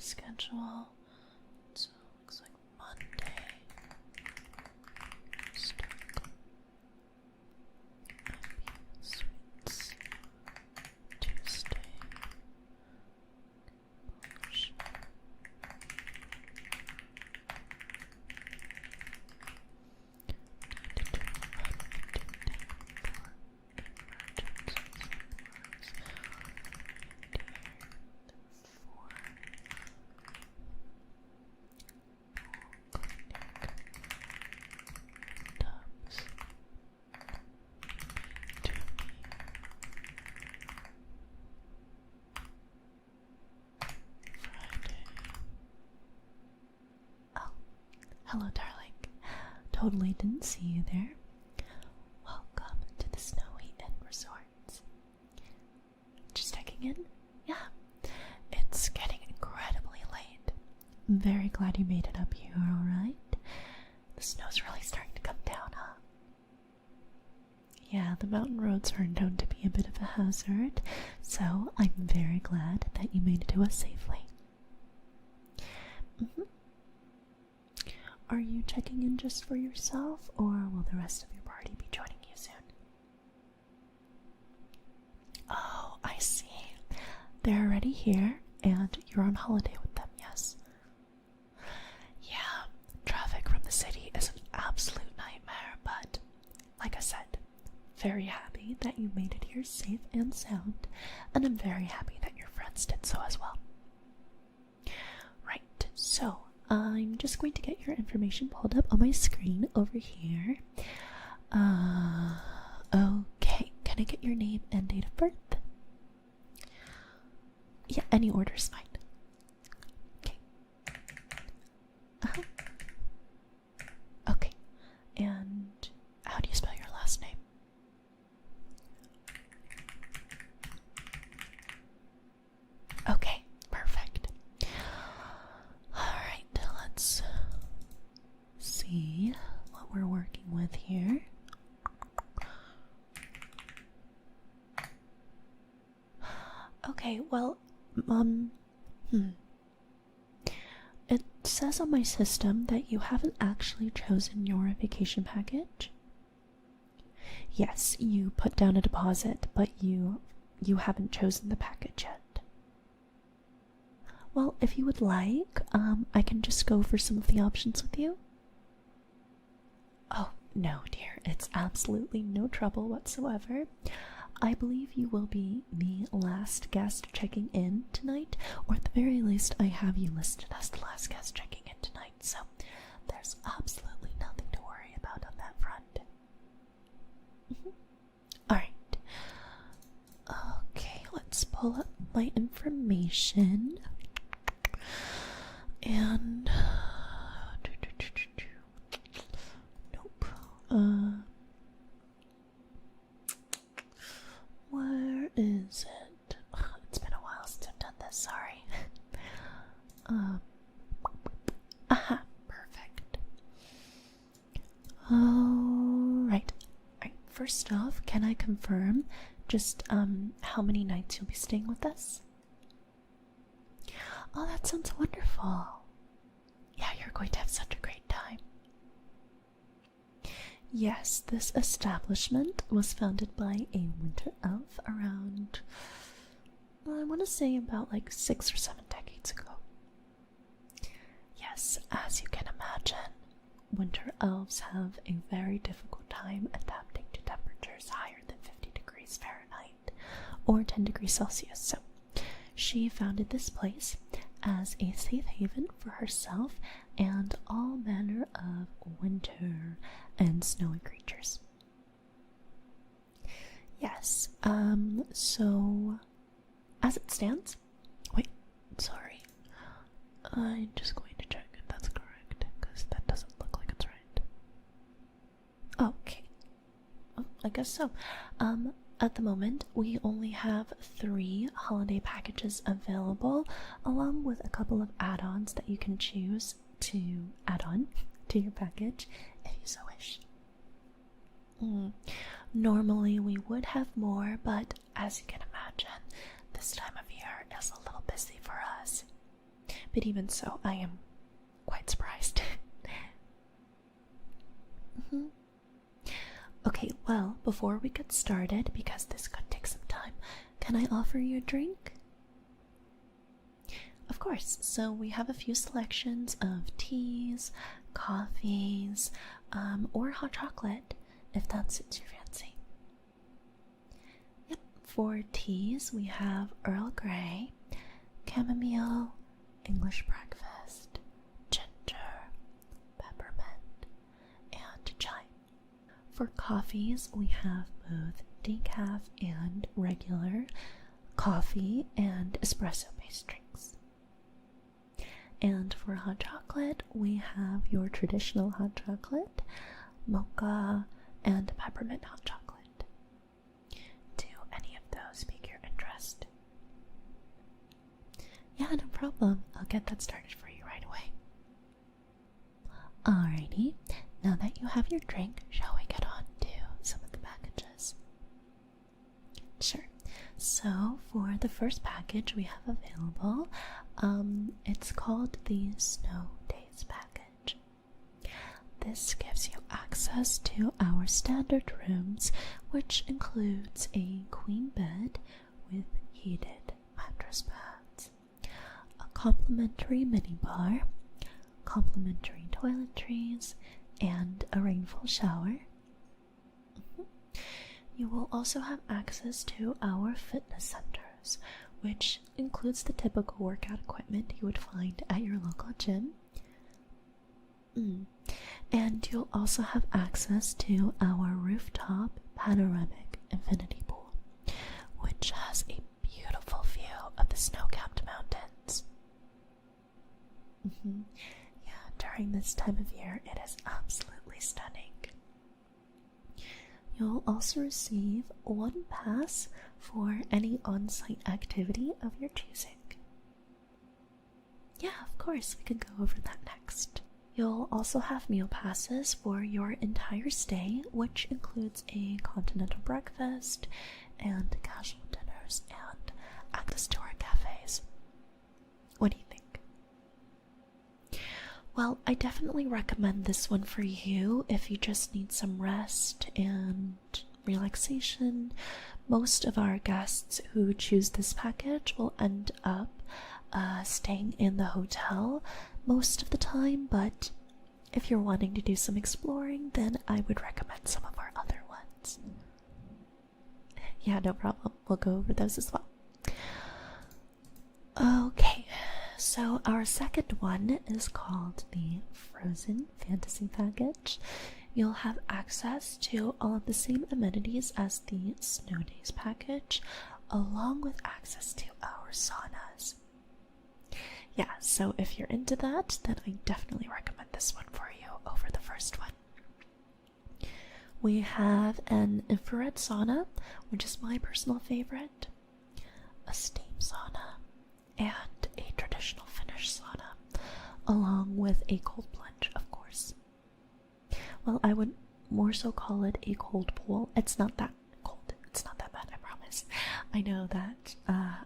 schedule. So looks like Monday. Stock. Sweets. Tuesday. Polish. Hello, darling. Totally didn't see you there. Welcome to the Snowy Inn Resorts. Just checking in? Yeah. It's getting incredibly late. I'm very glad you made it up here, alright? The snow's really starting to come down, huh? Yeah, the mountain roads are known to be a bit of a hazard, so I'm very glad that you made it to us safely. Are you checking in just for yourself, or will the rest of your party be joining you soon? Oh, I see. They're already here, and you're on holiday with them, yes? Yeah, traffic from the city is an absolute nightmare, but like I said, very happy that you made it here safe and sound, and I'm very happy that your friends did so as well. Right, so I'm just going to get your information pulled up on my screen over here. Okay, can I get your name and date of birth? Yeah, any order is fine. Okay. Okay, and how do you spell your last name? Okay, perfect. Alright, let's see what we're working with here. Okay, well, it says on my system that you haven't actually chosen your vacation package. Yes, you put down a deposit, but you haven't chosen the package yet. Well, if you would like, I can just go over some of the options with you. Oh, no, dear, it's absolutely no trouble whatsoever. I believe you will be the last guest checking in tonight, or at the very least, I have you listed as the last guest checking in tonight, so there's absolutely nothing to worry about on that front. Alright. Okay, let's pull up my information. And nope. Where is it? It's been a while since I've done this, sorry. Aha, perfect. Alright. Alright, first off, can I confirm just how many nights you'll be staying with us? Oh, that sounds wonderful. Yeah, you're going to have such a great time. Yes, this establishment was founded by a winter elf around, I want to say about like 6 or 7 decades ago. Yes, as you can imagine, winter elves have a very difficult time adapting to temperatures higher than 50 degrees Fahrenheit or 10 degrees Celsius. So she founded this place as a safe haven for herself and all manner of winter and snowy creatures. Yes, so as it stands, wait, sorry, I'm just going to check if that's correct, because that doesn't look like it's right. Okay, oh, I guess so. At the moment, we only have 3 holiday packages available, along with a couple of add-ons that you can choose to add on to your package if you so wish. Normally we would have more, but as you can imagine, this time of year is a little busy for us. but even so, I am quite surprised. Okay, well, before we get started, because this could take some time, can I offer you a drink? Of course. So we have a few selections of teas, coffees, or hot chocolate, if that suits your fancy. Yep, for teas we have Earl Grey, chamomile, English breakfast, ginger, peppermint, and chai. For coffees we have both decaf and regular coffee and espresso-based drinks. And for hot chocolate, we have your traditional hot chocolate, mocha, and peppermint hot chocolate. Do any of those pique your interest? Yeah, no problem. I'll get that started for you right away. Alrighty, now that you have your drink, shall we get on to some of the packages? Sure. So for the first package we have available, it's called the Snow Days package. This gives you access to our standard rooms, which includes a queen bed with heated mattress pads, a complimentary minibar, complimentary toiletries, and a rainfall shower. You will also have access to our fitness centers, which includes the typical workout equipment you would find at your local gym. And you'll also have access to our rooftop panoramic infinity pool, which has a beautiful view of the snow-capped mountains. Yeah, during this time of year, it is absolutely stunning. You'll also receive one pass for any on-site activity of your choosing. Yeah, of course, we can go over that next. You'll also have meal passes for your entire stay, which includes a continental breakfast and casual dinners and access to our cafes. What do you think? Well, I definitely recommend this one for you if you just need some rest and relaxation. Most of our guests who choose this package will end up staying in the hotel most of the time, but if you're wanting to do some exploring, then I would recommend some of our other ones. Yeah, no problem. We'll go over those as well. Okay, so our second one is called the Frozen Fantasy Package. You'll have access to all of the same amenities as the Snow Days package, along with access to our saunas. Yeah, so if you're into that, then I definitely recommend this one for you over the first one. We have an infrared sauna, which is my personal favorite, a steam sauna, and a traditional Finnish sauna, along with a cold plunge, of course. Well, I would more so call it a cold pool. It's not that cold. It's not that bad, I promise. I know that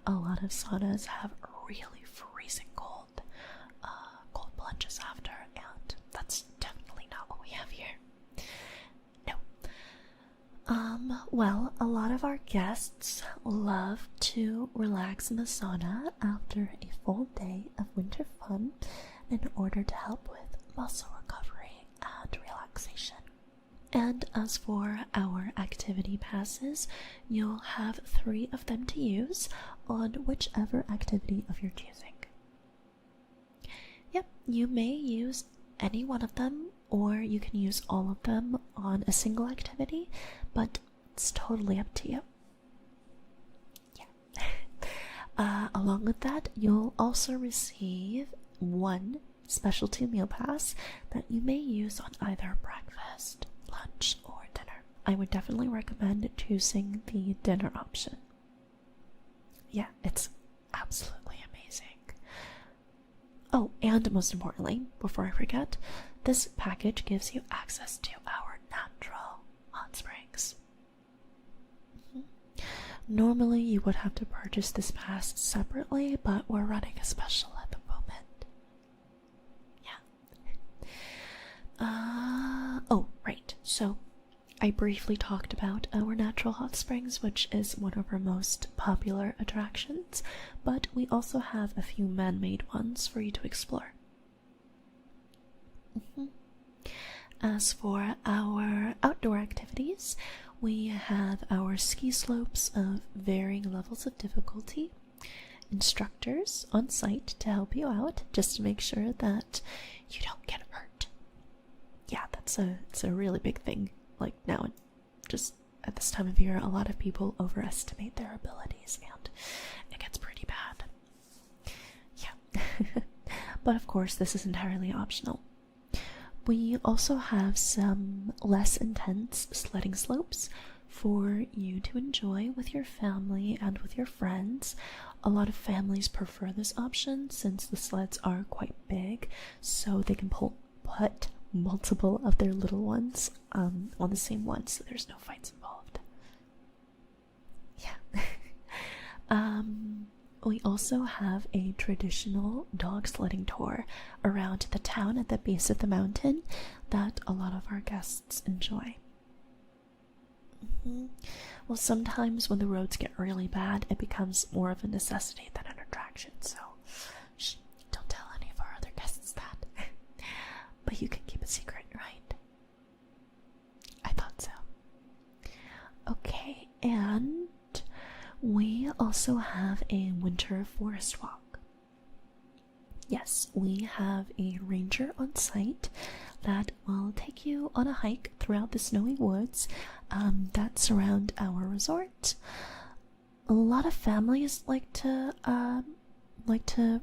a lot of saunas have really freezing cold plunges after, and that's definitely not what we have here. No. Well, a lot of our guests love to relax in the sauna after a full day of winter fun in order to help with muscle recovery and relaxation. And as for our activity passes, you'll have 3 of them to use on whichever activity of your choosing. Yep, you may use any one of them, or you can use all of them on a single activity, but it's totally up to you. Yeah. Along with that, you'll also receive 1 specialty meal pass that you may use on either breakfast, lunch, or dinner. I would definitely recommend choosing the dinner option. Yeah, it's absolutely amazing. Oh, and most importantly, before I forget, this package gives you access to our natural hot springs. Normally, you would have to purchase this pass separately, but we're running a special at the moment. Oh, right. So I briefly talked about our natural hot springs, which is one of our most popular attractions, but we also have a few man-made ones for you to explore. As for our outdoor activities, we have our ski slopes of varying levels of difficulty, instructors on site to help you out, just to make sure that you don't get hurt. Yeah, it's a really big thing. Like now, just at this time of year, a lot of people overestimate their abilities, and it gets pretty bad. Yeah. But of course, this is entirely optional. We also have some less intense sledding slopes for you to enjoy with your family and with your friends. A lot of families prefer this option since the sleds are quite big, so they can put multiple of their little ones on the same one, so there's no fights involved. Yeah. We also have a traditional dog sledding tour around the town at the base of the mountain that a lot of our guests enjoy. Well, sometimes when the roads get really bad, it becomes more of a necessity than an attraction, so shh, don't tell any of our other guests that. But you can keep it secret, right? I thought so. Okay, and we also have a winter forest walk. Yes, we have a ranger on site that will take you on a hike throughout the snowy woods that surround our resort. A lot of families like to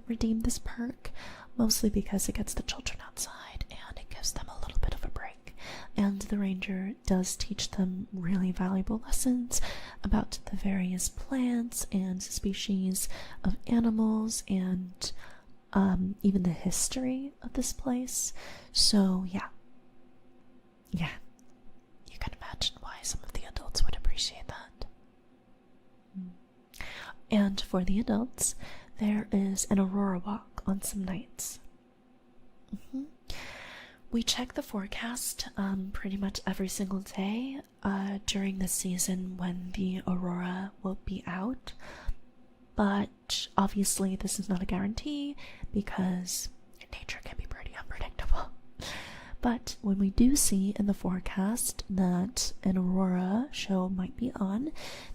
redeem this perk, mostly because it gets the children outside and it gives them a little bit of a break. And the ranger does teach them really valuable lessons about the various plants and species of animals and even the history of this place. So yeah, you can imagine why some of the adults would appreciate that. And for the adults, there is an aurora walk on some nights. We check the forecast pretty much every single day during the season when the aurora will be out. But obviously this is not a guarantee because nature can be pretty unpredictable. But when we do see in the forecast that an aurora show might be on,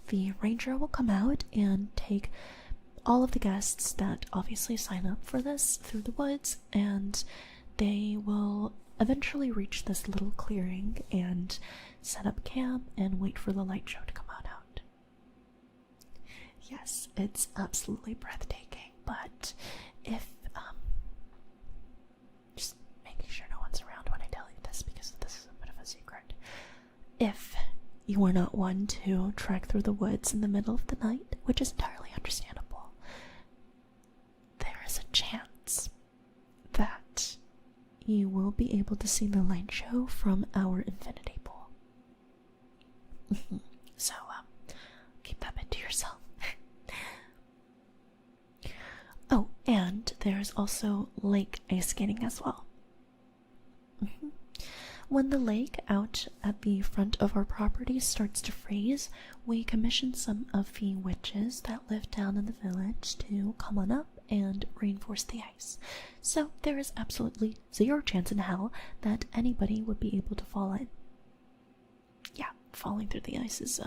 the ranger will come out and take all of the guests that obviously sign up for this through the woods, and they will eventually reach this little clearing and set up camp and wait for the light show to come on out. Yes, it's absolutely breathtaking, but if just making sure no one's around when I tell you this, because this is a bit of a secret. If you are not one to trek through the woods in the middle of the night, which is entirely understandable, there is a chance that you will be able to see the light show from our infinity pool. So, keep that bit to yourself. Oh, and there's also lake ice skating as well. When the lake out at the front of our property starts to freeze, we commission some of the witches that live down in the village to come on up and reinforce the ice. So there is absolutely zero chance in hell that anybody would be able to fall in. Yeah, falling through the ice is,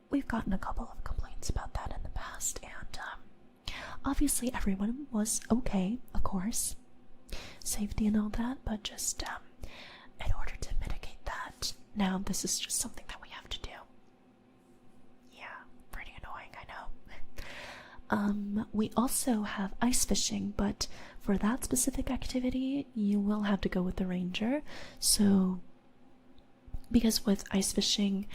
we've gotten a couple of complaints about that in the past, and, obviously everyone was okay, of course. Safety and all that, but just, in order to mitigate that, now this is just something that we have to do. Yeah, pretty annoying, I know. We also have ice fishing, but for that specific activity, you will have to go with the ranger. So, because with ice fishing,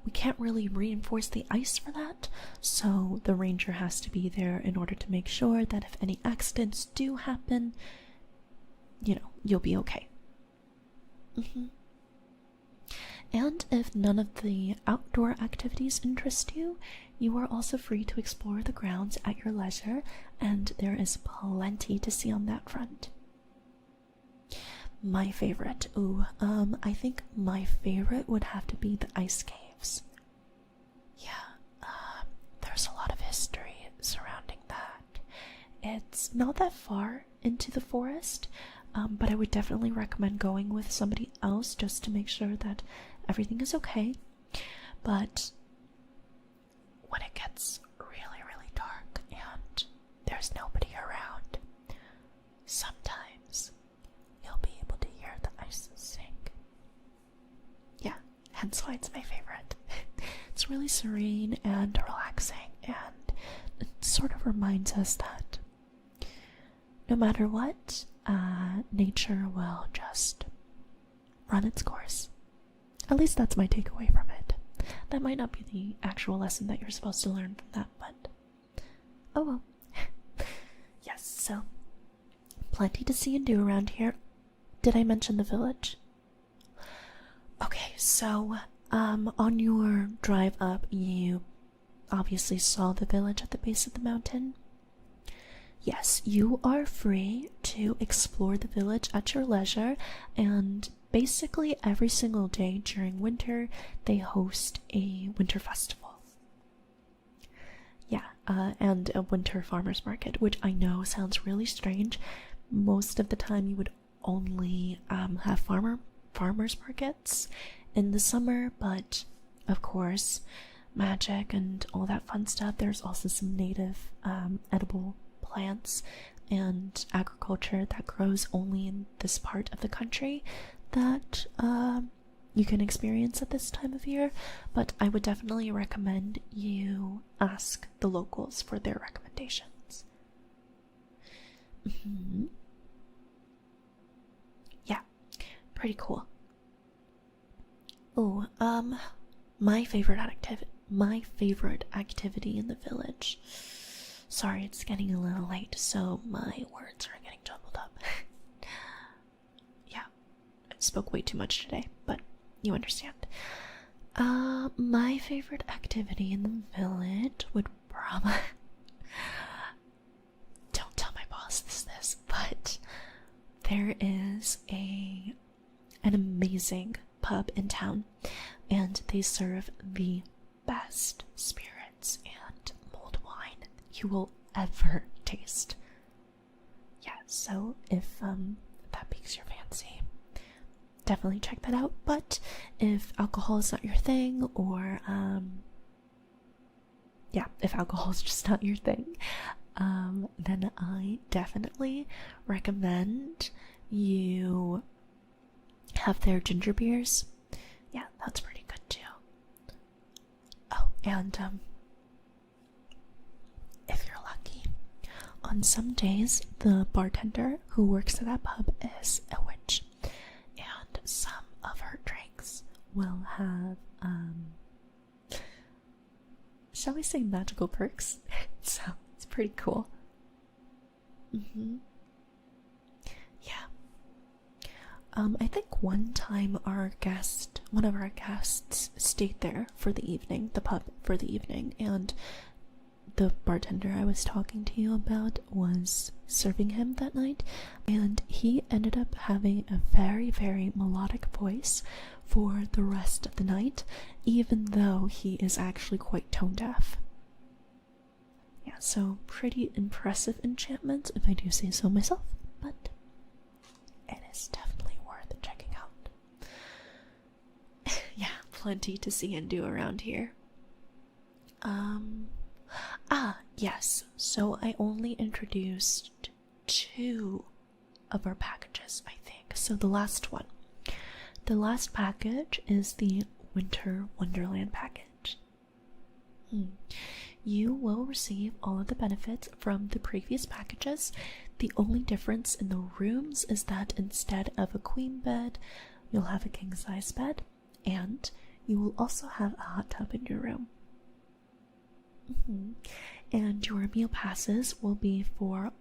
we can't really reinforce the ice for that, so the ranger has to be there in order to make sure that if any accidents do happen, you know, you'll be okay. And if none of the outdoor activities interest you, you are also free to explore the grounds at your leisure, and there is plenty to see on that front. My favorite. Ooh, I think my favorite would have to be the ice caves. Yeah, there's a lot of history surrounding that. It's not that far into the forest, but I would definitely recommend going with somebody else just to make sure that everything is okay. But when it gets really, really dark and there's nobody around, sometimes you'll be able to hear the ice sink. Yeah, hence why it's my favorite. It's really serene and relaxing, and it sort of reminds us that no matter what, nature will just run its course. At least that's my takeaway from it. That might not be the actual lesson that you're supposed to learn from that, but oh well. Yes, so plenty to see and do around here. Did I mention the village? Okay, so on your drive up, you obviously saw the village at the base of the mountain. Yes, you are free to explore the village at your leisure, and basically every single day during winter they host a winter festival. Yeah, and a winter farmers market, which I know sounds really strange. Most of the time you would only have farmers markets in the summer, but of course magic and all that fun stuff. There's also some native edible plants and agriculture that grows only in this part of the country that you can experience at this time of year, but I would definitely recommend you ask the locals for their recommendations. Yeah, pretty cool. Oh, my favorite activity in the village. Sorry, it's getting a little late, so my words are getting jumbled up. Yeah, I spoke way too much today, but you understand. My favorite activity in the village would probably... Don't tell my boss this, but there is an amazing pub in town, and they serve the best spirits and mulled wine you will ever taste. Yeah, so if that piques your fancy, definitely check that out. But if alcohol is not your thing, or yeah, if alcohol is just not your thing, then I definitely recommend you have their ginger beers. Yeah, that's pretty good too. Oh, and if you're lucky, on some days the bartender who works at that pub is a witch, and some of her drinks will have shall we say magical perks. So it's pretty cool. Yeah. I think one time one of our guests stayed there for the evening, the pub for the evening, and the bartender I was talking to you about was serving him that night, and he ended up having a very, very melodic voice for the rest of the night, even though he is actually quite tone deaf. Yeah, so pretty impressive enchantment, if I do say so myself, but it is definitely worth checking out. Yeah, plenty to see and do around here. Yes, so I only introduced 2 of our packages, I think. So the last package is the Winter Wonderland package. You will receive all of the benefits from the previous packages. The only difference in the rooms is that instead of a queen bed, you'll have a king-size bed, and you will also have a hot tub in your room. And your meal passes will be for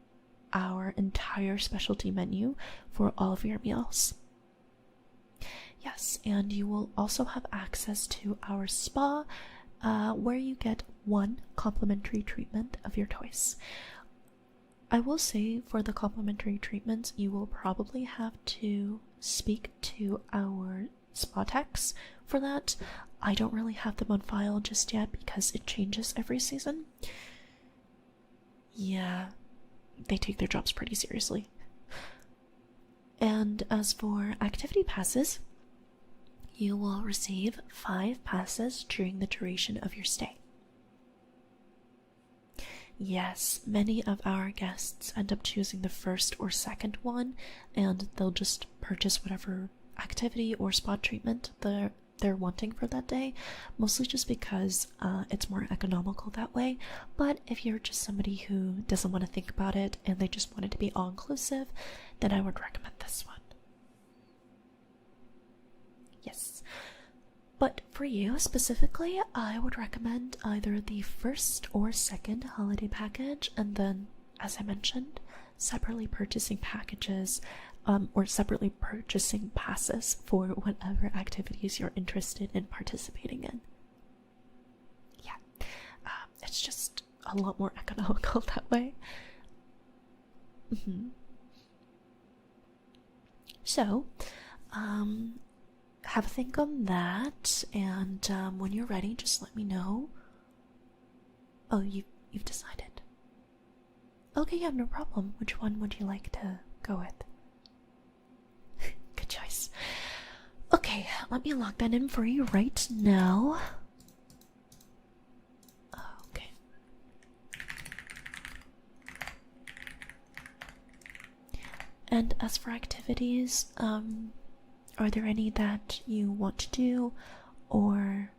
our entire specialty menu for all of your meals. Yes, and you will also have access to our spa, where you get 1 complimentary treatment of your choice. I will say for the complimentary treatments, you will probably have to speak to our spa techs for that. I don't really have them on file just yet because it changes every season. Yeah, they take their jobs pretty seriously. And as for activity passes, you will receive 5 passes during the duration of your stay. Yes, many of our guests end up choosing the first or second one, and they'll just purchase whatever activity or spa treatment they're wanting for that day, mostly just because it's more economical that way. But if you're just somebody who doesn't want to think about it and they just want it to be all-inclusive, then I would recommend this one. Yes. But for you specifically, I would recommend either the first or second holiday package, and then, as I mentioned, separately purchasing packages or separately purchasing passes for whatever activities you're interested in participating in. Yeah, it's just a lot more economical that way. So, have a think on that, and when you're ready, just let me know. Oh, you've decided. Okay, yeah, no problem. Which one would you like to go with? Good choice. Okay, let me lock that in for you right now. Okay. And as for activities, are there any that you want to do, or...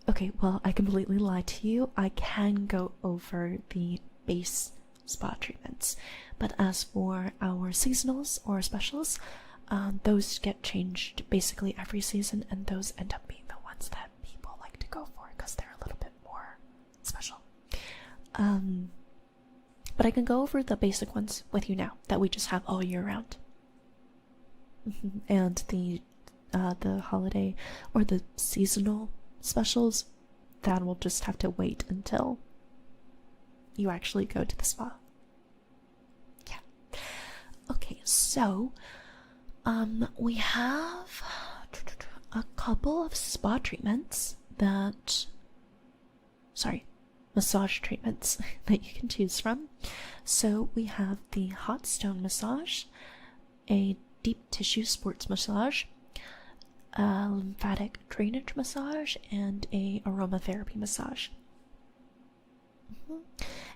Okay, well, I completely lied to you. I can go over the base spa treatments, but as for our seasonals or specials, those get changed basically every season, and those end up being the ones that people like to go for because they're a little bit more special. But I can go over the basic ones with you now that we just have all year round. And the holiday or the seasonal specials, that will just have to wait until you actually go to the spa. Yeah. Okay, so we have a couple of spa treatments that, sorry, massage treatments that you can choose from. So we have the hot stone massage, a deep tissue sports massage, a lymphatic drainage massage, and a aromatherapy massage.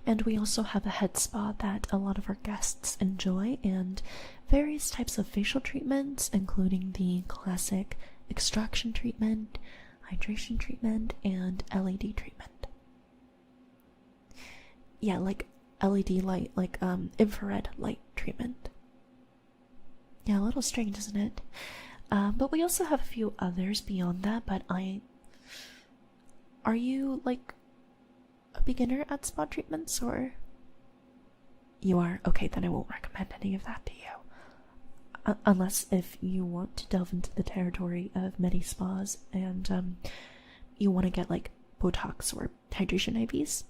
And we also have a head spa that a lot of our guests enjoy, and various types of facial treatments, including the classic extraction treatment, hydration treatment, and LED treatment. Yeah, like LED light, like infrared light treatment. Yeah, a little strange, isn't it? But we also have a few others beyond that, but Are you, like, a beginner at spa treatments, or... You are? Okay, then I won't recommend any of that to you. Unless if you want to delve into the territory of medi-spas and, you want to get, like, Botox or hydration IVs.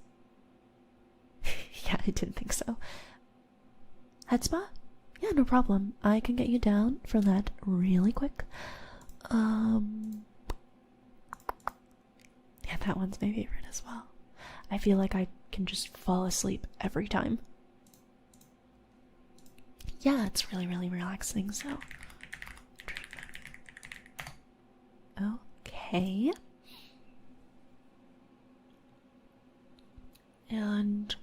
Yeah, I didn't think so. Head spa? Yeah, no problem. I can get you down for that really quick. Yeah, that one's my favorite as well. I feel like I can just fall asleep every time. Yeah, it's really, really relaxing, so... Okay. And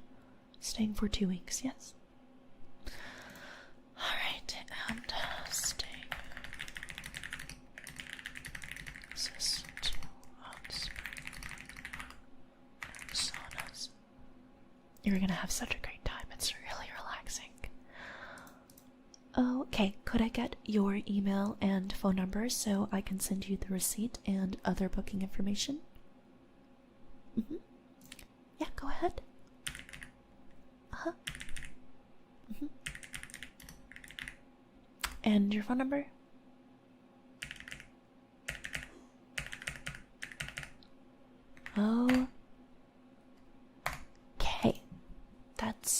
staying for 2 weeks, yes. Alright, and staying. Saunas. You're gonna have such a great time. It's really relaxing. Okay, could I get your email and phone number so I can send you the receipt and other booking information? Yeah, go ahead. And your phone number? Okay, that's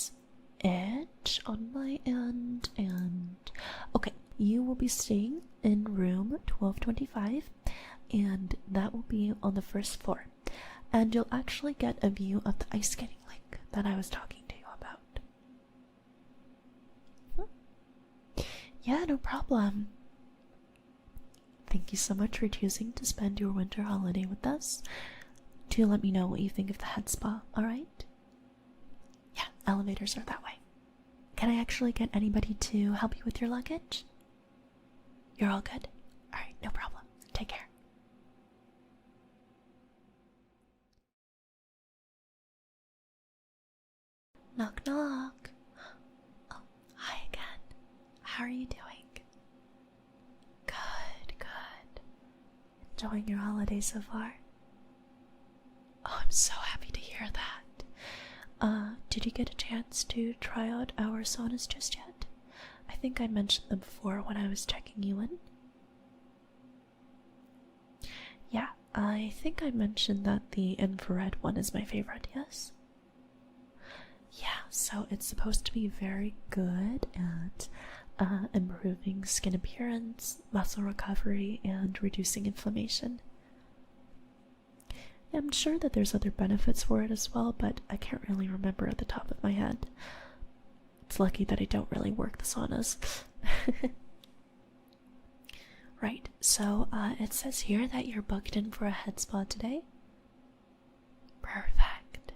be staying in room 1225, and that will be on the first floor. And you'll actually get a view of the ice skating rink that I was talking to you about. Yeah, no problem. Thank you so much for choosing to spend your winter holiday with us. Do let me know what you think of the head spa, alright? Yeah, elevators are that way. Can I actually get anybody to help you with your luggage? You're all good? Alright, no problem. Take care. Knock knock. Oh, hi again. How are you doing? Good, good. Enjoying your holiday so far? Oh, I'm so happy to hear that. Did you get a chance to try out our saunas just yet? I think I mentioned them before when I was checking you in. Yeah, I think I mentioned that the infrared one is my favorite, yes? Yeah, so it's supposed to be very good at improving skin appearance, muscle recovery, and reducing inflammation. I'm sure that there's other benefits for it as well, but I can't really remember at the top of my head. It's lucky that I don't really work the saunas. Right, so it says here that you're booked in for a head spa today. Perfect.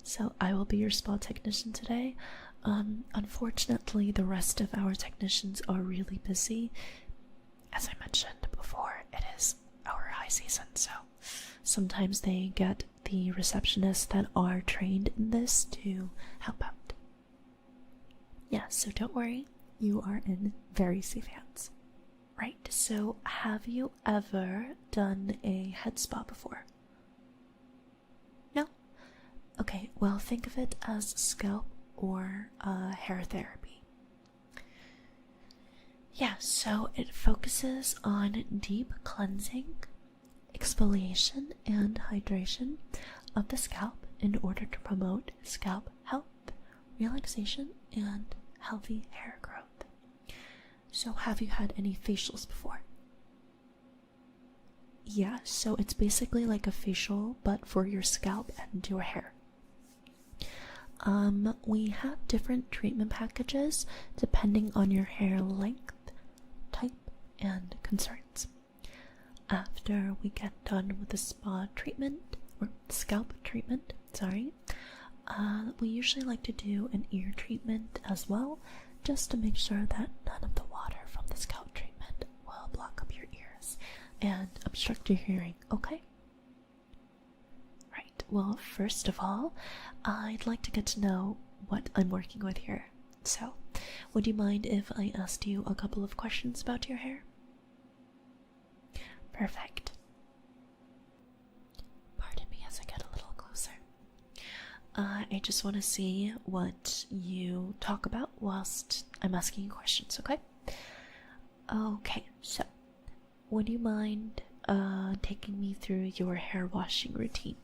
So I will be your spa technician today. Unfortunately, the rest of our technicians are really busy. As I mentioned before, it is our high season, so sometimes they get the receptionists that are trained in this to help out. Yeah, so don't worry, you are in very safe hands. Right, so have you ever done a head spa before? No? Okay, well, think of it as scalp or hair therapy. Yeah, so it focuses on deep cleansing, exfoliation, and hydration of the scalp in order to promote scalp health, relaxation, and healthy hair growth. So have you had any facials before? Yeah, so it's basically like a facial but for your scalp and your hair. We have different treatment packages depending on your hair length, type, and concerns. After we get done with the spa treatment, or scalp treatment, sorry, we usually like to do an ear treatment as well, just to make sure that none of the water from the scalp treatment will block up your ears and obstruct your hearing, okay? Right, well, first of all, I'd like to get to know what I'm working with here. So, would you mind if I asked you a couple of questions about your hair? Perfect. Pardon me as I get a little closer. I just want to see what you talk about whilst I'm asking you questions, okay? Okay, so would you mind taking me through your hair washing routine?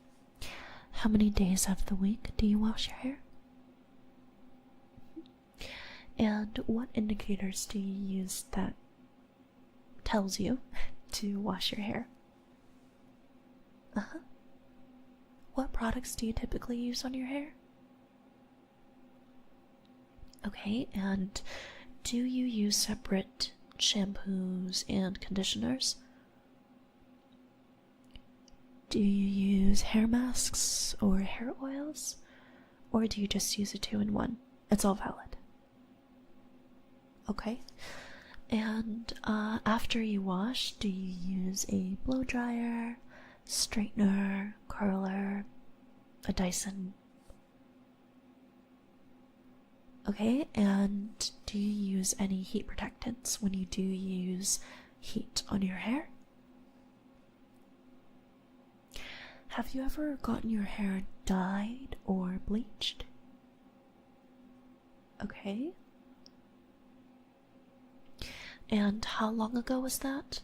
How many days of the week do you wash your hair? And what indicators do you use that tells you to wash your hair? What products do you typically use on your hair? Okay, and do you use separate shampoos and conditioners? Do you use hair masks or hair oils? Or do you just use a 2-in-1? It's all valid. Okay. And after you wash, do you use a blow dryer, straightener, curler, a Dyson? Okay, and do you use any heat protectants when you do use heat on your hair? Have you ever gotten your hair dyed or bleached? Okay. And how long ago was that?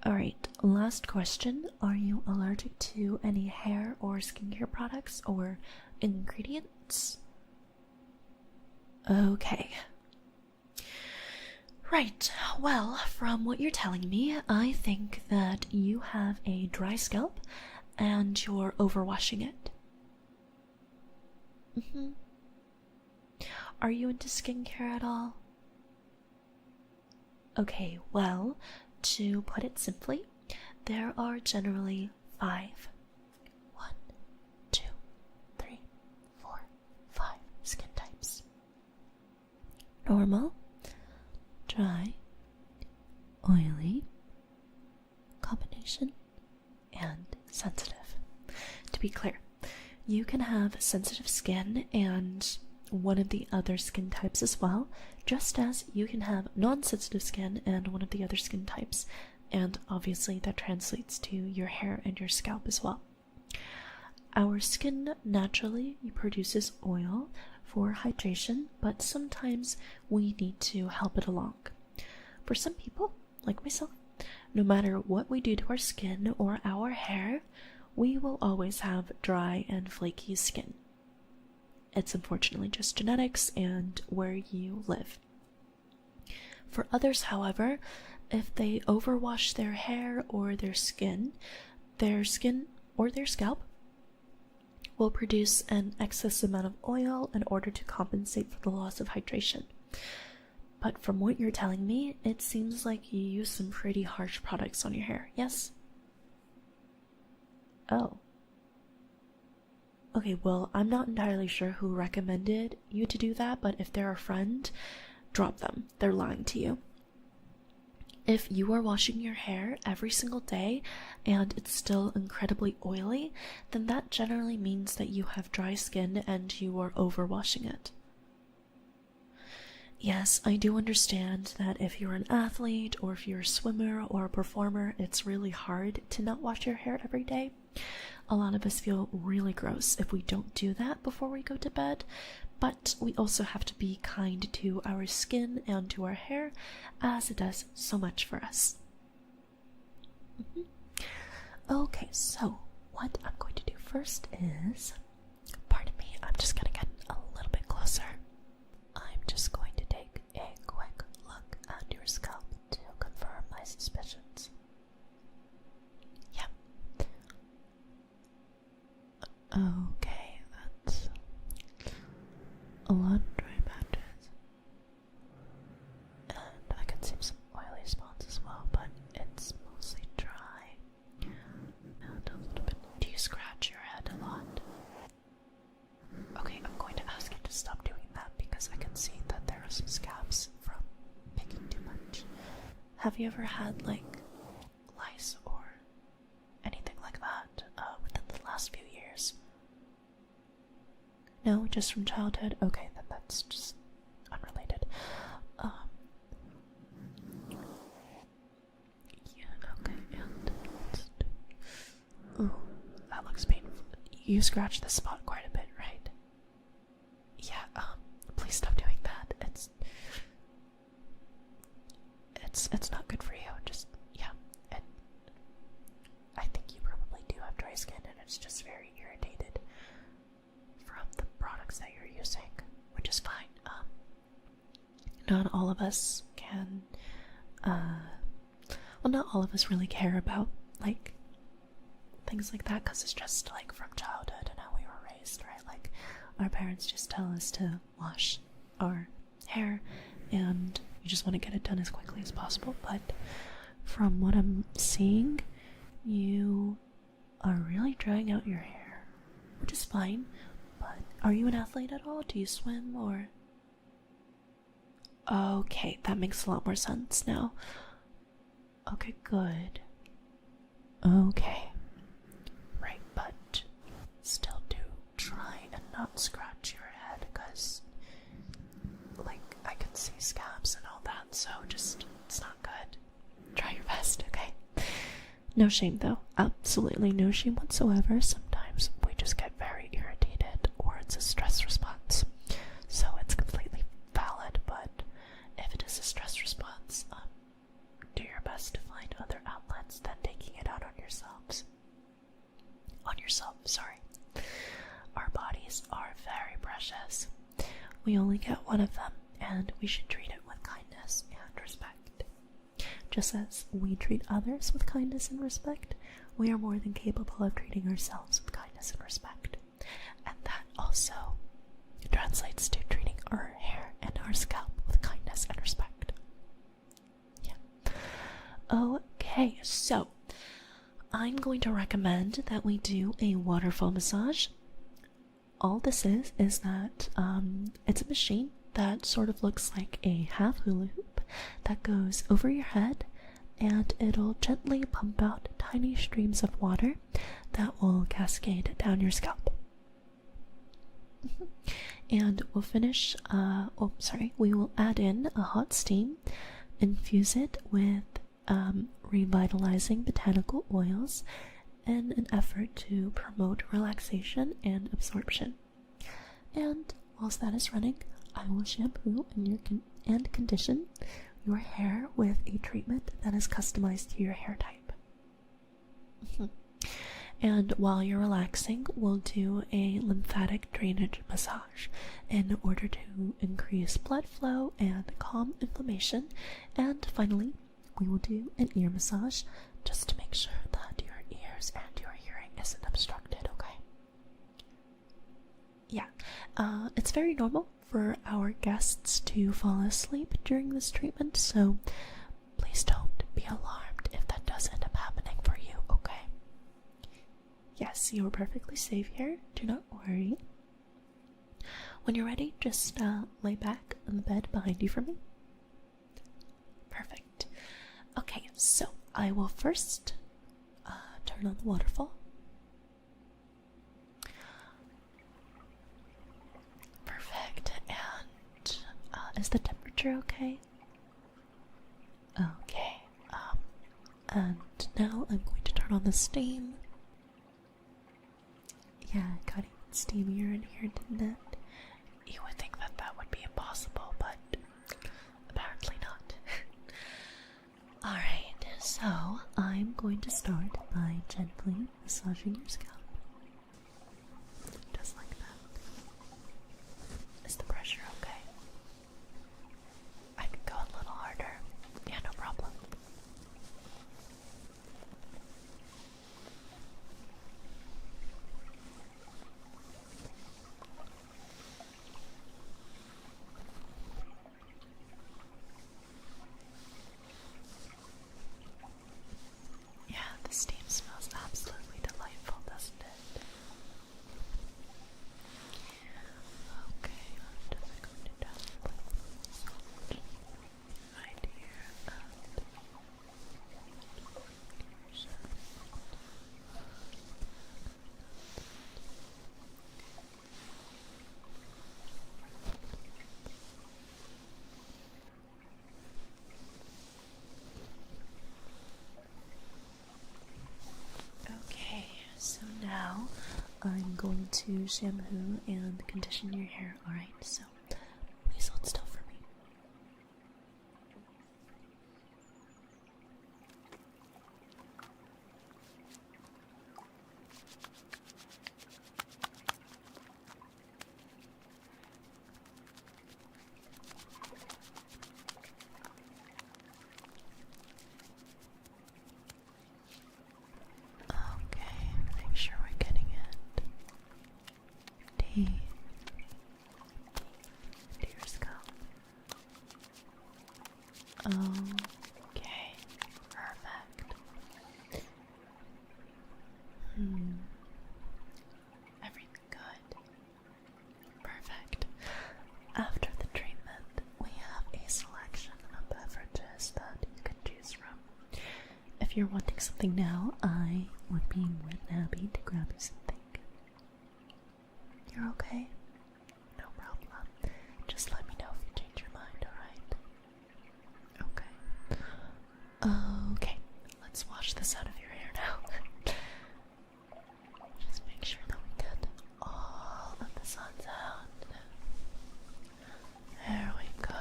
Alright, last question. Are you allergic to any hair or skincare products or ingredients? Okay. Right, well, from what you're telling me, I think that you have a dry scalp and you're overwashing it. Are you into skincare at all? Okay, well, to put it simply, there are generally 5. 1, 2, 3, 4, 5 skin types. Normal, dry, oily, combination, and sensitive. To be clear, you can have sensitive skin and one of the other skin types as well, just as you can have non-sensitive skin and one of the other skin types, and obviously that translates to your hair and your scalp as well. Our skin naturally produces oil for hydration, but sometimes we need to help it along. For some people, like myself, no matter what we do to our skin or our hair, we will always have dry and flaky skin. It's unfortunately just genetics and where you live. For others, however, if they overwash their hair or their skin or their scalp will produce an excess amount of oil in order to compensate for the loss of hydration. But from what you're telling me, it seems like you use some pretty harsh products on your hair, yes? Oh. Okay, well, I'm not entirely sure who recommended you to do that, but if they're a friend, drop them. They're lying to you. If you are washing your hair every single day and it's still incredibly oily, then that generally means that you have dry skin and you are overwashing it. Yes, I do understand that if you're an athlete or if you're a swimmer or a performer, it's really hard to not wash your hair every day. A lot of us feel really gross if we don't do that before we go to bed, but we also have to be kind to our skin and to our hair, as it does so much for us. Okay, so what I'm going to do first is, pardon me, I'm just going to get a little bit closer. I'm just going to take a quick look at your scalp to confirm my suspicions. Yeah. Okay, that's a lot of dry patches. And I can see some oily spots as well, but it's mostly dry. And a little bit. Do you scratch your head a lot? Okay, I'm going to ask you to stop doing that because I can see that there are some scabs from picking too much. Have you ever had, like, lice or anything like that within the last few years? No, just from childhood? Okay, then that's just unrelated. Yeah, okay, and ooh, that looks painful. You scratched this spot quite a bit, right? Yeah, please stop doing that. It's not good for you. Just, yeah. I think you probably do have dry skin and it's just very irritated from the products that you're using, which is fine. Not all of us can, well, not all of us really care about, like, things like that, because it's just, like, from childhood and how we were raised, right? Like, our parents just tell us to wash our hair, and you just want to get it done as quickly as possible, but from what I'm seeing, you are really drying out your hair, which is fine, but are you an athlete at all? Do you swim, or? Okay, that makes a lot more sense now. Okay, good. Okay. Right, but still do try and not scratch your head, because, like, I can see scabs and all that, so just, it's not good. Try your best, okay? No shame, though. Absolutely no shame whatsoever. Sometimes we just get very irritated, or it's a stress response. So it's completely valid, but if it is a stress response, do your best to find other outlets than taking it out on yourselves. On yourself, sorry. Our bodies are very precious. we only get one of them, and we should treat it with kindness and respect. Just as we treat others with kindness and respect, we are more than capable of treating ourselves with kindness and respect. And that also translates to treating our hair and our scalp with kindness and respect. Yeah. Okay, so I'm going to recommend that we do a waterfall massage. All this is that it's a machine that sort of looks like a half hula hoop that goes over your head, and it'll gently pump out tiny streams of water that will cascade down your scalp. And we'll finish, we will add in a hot steam, infuse it with revitalizing botanical oils in an effort to promote relaxation and absorption. And whilst that is running, I will shampoo and condition your hair with a treatment that is customized to your hair type. And while you're relaxing, we'll do a lymphatic drainage massage in order to increase blood flow and calm inflammation. And finally, we will do an ear massage just to make sure that your ears and your hearing isn't obstructed, okay? Yeah, it's very normal for our guests to fall asleep during this treatment, so please don't be alarmed if that does end up happening for you, okay? Yes, you are perfectly safe here, do not worry. When you're ready, just lay back on the bed behind you for me. Perfect. Okay, so I will first turn on the waterfall. Perfect. And is the temperature okay? Okay. And now I'm going to turn on the steam. Yeah, it got even steamier in here, didn't it? You would think that that would be impossible, but apparently not. Alright, so I'm going to start by gently massaging your scalp. Just like that. Is the pressure okay? I could go a little harder. Yeah, no problem. Yeah, the steam smells absolutely delightful, doesn't it? Okay, I'm just going to definitely massage right here and okay, so now I'm going to shampoo and condition your hair, alright? So please hold still for me. Okay, make sure we're getting it deep into your scalp. Okay, perfect. Everything good. Perfect. After the treatment, we have a selection of beverages that you can choose from. If you're wanting something now, I would be more than happy to grab you something. You're okay? No problem. Just let me know if you change your mind, alright? Okay. Okay, let's wash this out of your hair now. Just make sure that we get all of the suns out. There we go.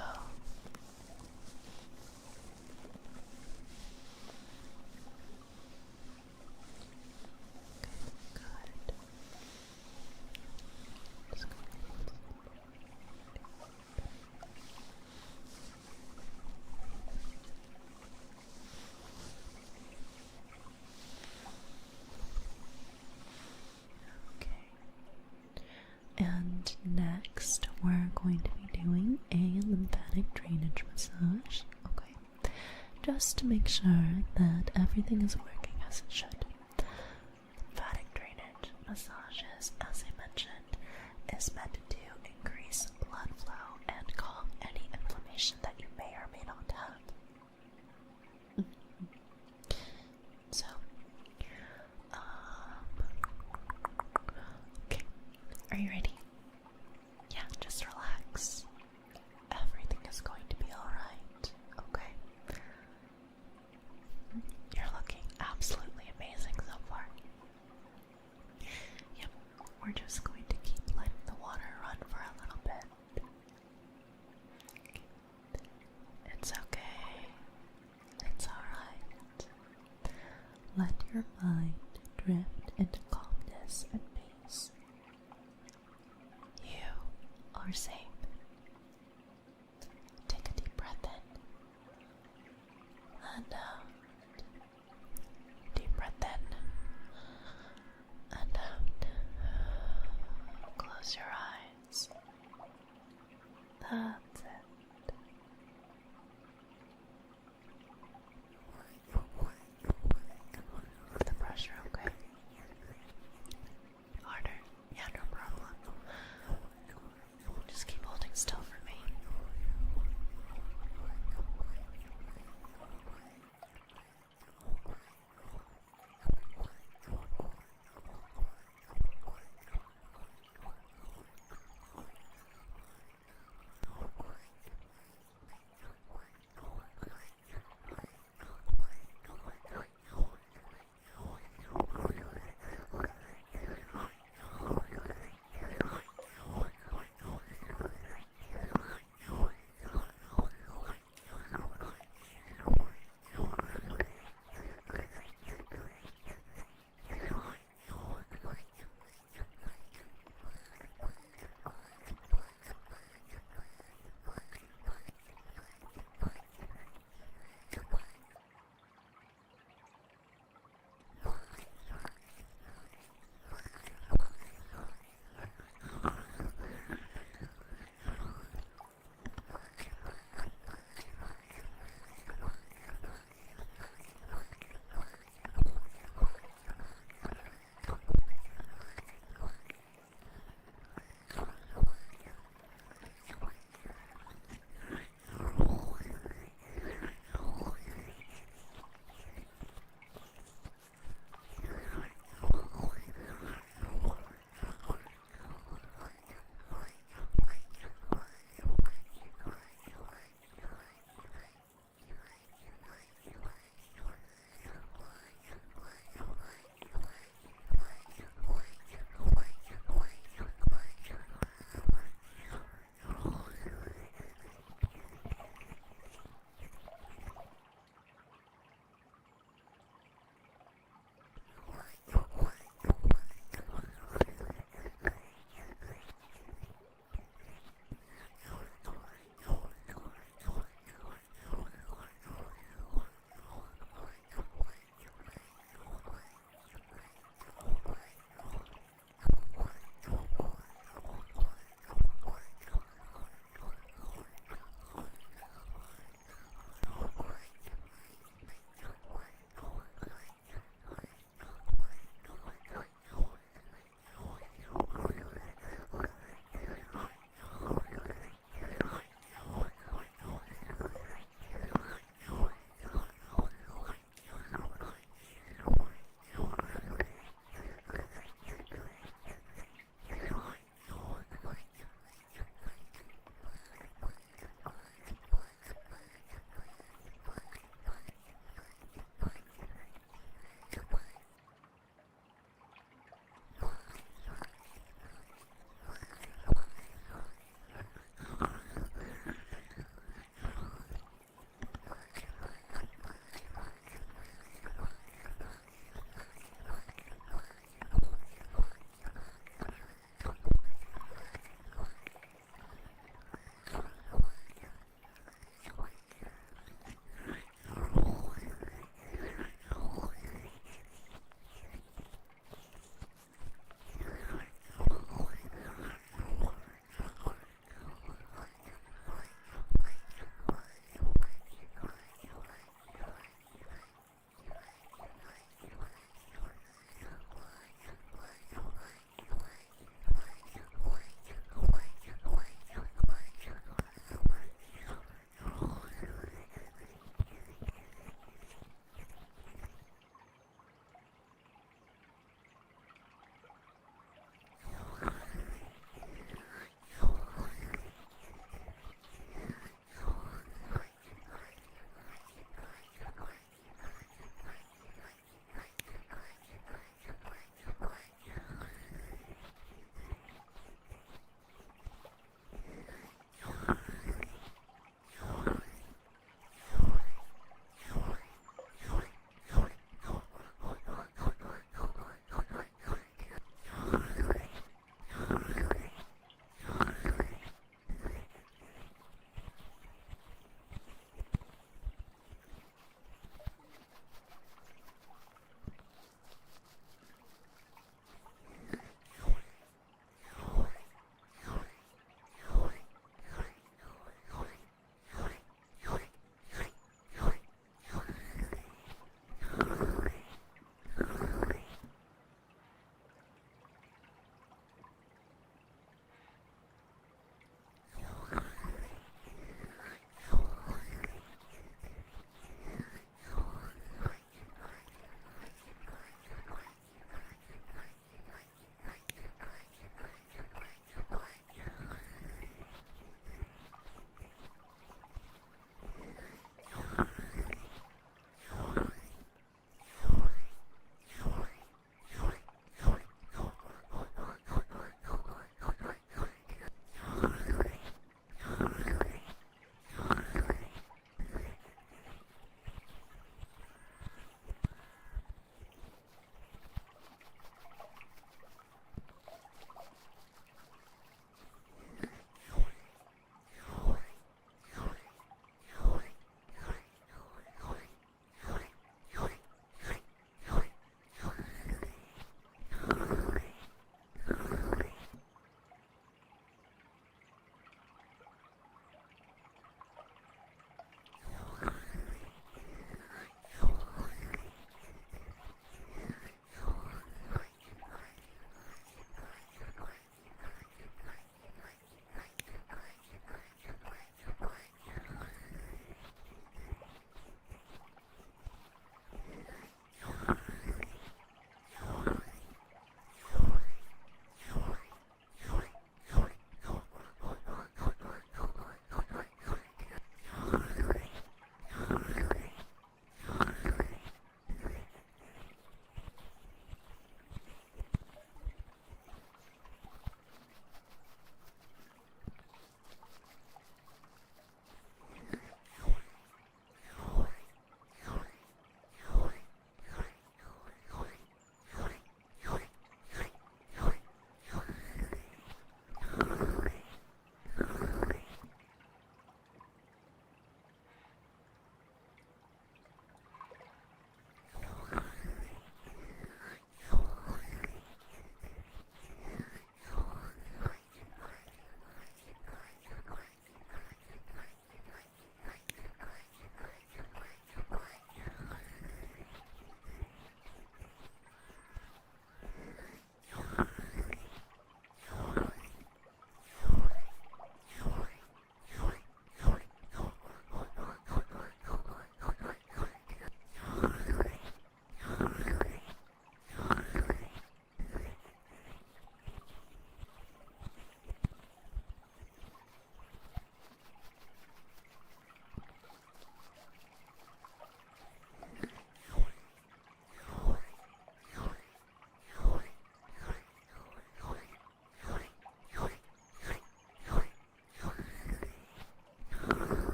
Okay, good. Just going to just to make sure that everything is working as it should. Lymphatic drainage massages, as I mentioned, is meant to increase blood flow and calm any inflammation that you may or may not have. So, okay, are you ready? Yeah, just relax. Everything is going to be alright, okay? You're looking absolutely amazing so far. Yep, we're just going to keep letting the water run for a little bit. It's okay. It's alright. Let your mind drift